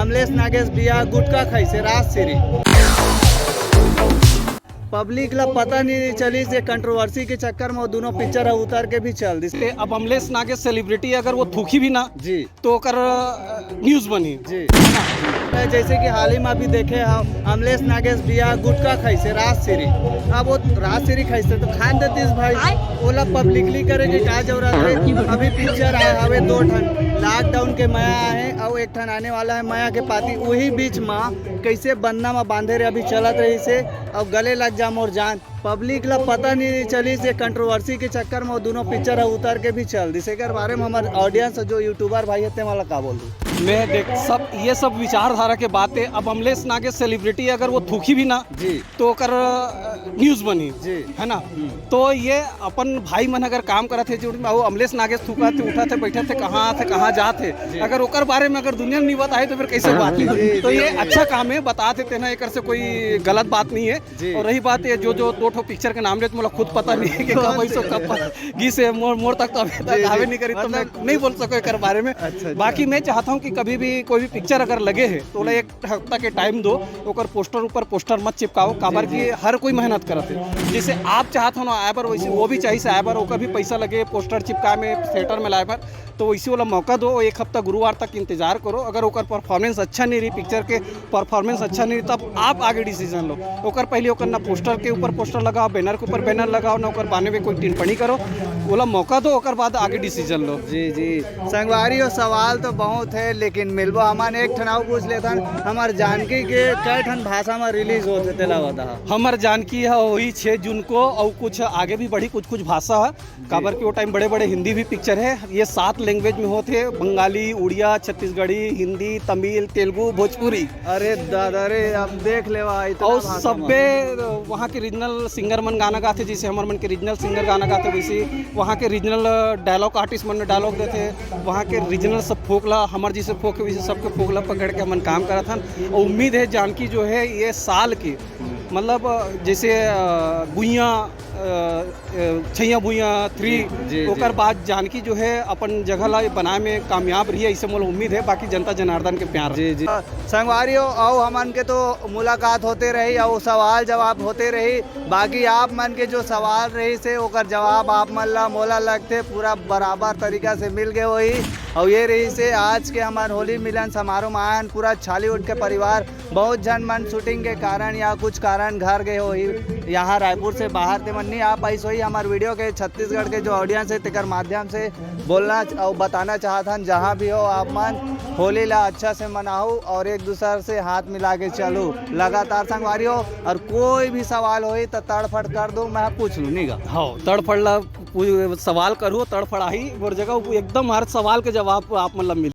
अमलेश नागेश बिया गुटखा खाइसे रात सिरी पब्लिक ला पता नहीं चली से कंट्रोवर्सी के चक्कर में वो दोनों पिक्चर है उतर के भी चल दी। अब अमलेश नागेश सेलिब्रिटी अगर वो थूकी भी ना जी तो कर न्यूज बनी जी जैसे कि हाल ही में अभी देखे हम अमलेश नागेश बिया गुटखा खाइसे रात सिरी। अब वो रात सिरी खाइसे तो खान देतीस भाई ओला पब्लिकली करे के का जरूरत है। अभी पिक्चर आए हवे 2 ठन लॉकडाउन के मया है और एक ठन आने वाला है मया के पाती वही बीच में कैसे बन्ना में बांधे रहे अभी चलत रही से और गले लग जा मोर जान पब्लिक ला पता नहीं चली से कंट्रोवर्सी के चक्कर में वो दोनों पिक्चर है उतर के भी चल दी। के बारे में हमारे ऑडियंस जो यूट्यूबर भाई है वाला का बोल दूँ मैं देख सब विचारधारा के बातें। अब अमलेश नागेश सेलिब्रिटी अगर वो थूकी भी ना जी तो कर न्यूज बनी जी है ना। तो ये अपन भाई मन अगर काम करे थे जो वो अमलेश नागेश थूका थे उठा थे बैठे थे कहाँ जा थे अगर ओकर बारे में अगर दुनिया नहीं बताए तो फिर कैसे बात है। तो ये अच्छा काम है बता देते ना एक से कोई गलत बात नहीं है। और रही बात है जो 2 ठो पिक्चर के नाम ले तो मुझे खुद पता नहीं है कि कब ऐसो कब घी से मोड़ तक तो अभी तक आवे नहीं करी तो मैं नहीं बोल सको एक बारे में। बाकी मैं चाहता हूँ कि कभी भी कोई भी पिक्चर अगर लगे है तो एक हफ्ता के टाइम दो ओकर पोस्टर ऊपर पोस्टर मत चिपकाओ काबर की हर कोई मेहनत करते जैसे आप चाहते हो ना आए पर वैसे वो भी चाहिए आए पर ओकर भी पैसा लगे पोस्टर चिपकाए में थिएटर में लाए पर तो वैसे वाला मौका दो। एक हफ्ता गुरुवार तक इंतजार करो अगर ओकर परफॉर्मेंस अच्छा नहीं रही पिक्चर के परफॉर्मेंस अच्छा नहीं रही तब आप आगे डिसीजन लो। ओकर पहले ओकर ना पोस्टर के ऊपर पोस्टर लगाओ बैनर के ऊपर बैनर लगाओ ना ओकर बाने में कोई टिप्पणी करो बोला मौका दो ओकर बाद आगे डिसीजन लो। जी जी संगवारी और सवाल तो बहुत है लेकिन मिलबो हमारे एक ठनाव पूछ लेता हमार जानकी के कई ठन भाषा में रिलीज होते तेला बता हमार जानकी है वही 6 जून को और कुछ आगे भी बढ़ी कुछ भाषा है काबर के वो टाइम बड़े हिंदी भी पिक्चर है। ये 7 लैंग्वेज में होते बंगाली उड़िया छत्तीसगढ़ी हिंदी तमिल तेलुगु भोजपुरी। अरे दादा रे अब देख ले और सबे वहाँ के रीजनल सिंगर मन गाना गाते जैसे हमारे मन के रीजनल सिंगर गाना गाते वैसे वहाँ के रीजनल डायलॉग आर्टिस्ट मन डायलॉग देते वहाँ के रीजनल सब फोकला हमारे जैसे फोक वैसे सबके फोकला पकड़ के मन काम करा था। और उम्मीद है जानकी जो है ये साल की मतलब जैसे गुइया छैया भुइया 3 ओकर बाद जानकी जो है अपन जगह ला बनाए में कामयाब रही है ऐसे मोल उम्मीद है। बाकी जनता जनार्दन के प्यार जी जी संगवारियों आओ हमन के तो मुलाकात होते रही और सवाल जवाब होते रही बाकी आप मन के जो सवाल रही से ओकर जवाब आप मन ला मोला लगते पूरा बराबर तरीका से मिल गए वही। और ये रही से आज के हमारे होली मिलन समारोह में आयन पूरा छालीवुड के परिवार बहुत जन मन शूटिंग के कारण या कुछ कारण घर गए हो यहाँ रायपुर से बाहर थे मन नहीं आ पाई सोई हमारे वीडियो के छत्तीसगढ़ के जो ऑडियंस है तेकर माध्यम से बोलना और बताना चाहता हूँ जहाँ भी हो आप मन होली ला अच्छा से मनाओ और एक दूसरे से हाथ मिला के चलो लगातार संगवारी हो। और कोई भी सवाल हो तो तड़फड़ कर दो मैं पूछ लूँ नहीं गा हाँ तड़फड़ ला सवाल करो तड़फड़ाही और जगह एकदम हर सवाल के जवाब आप मतलब मिले।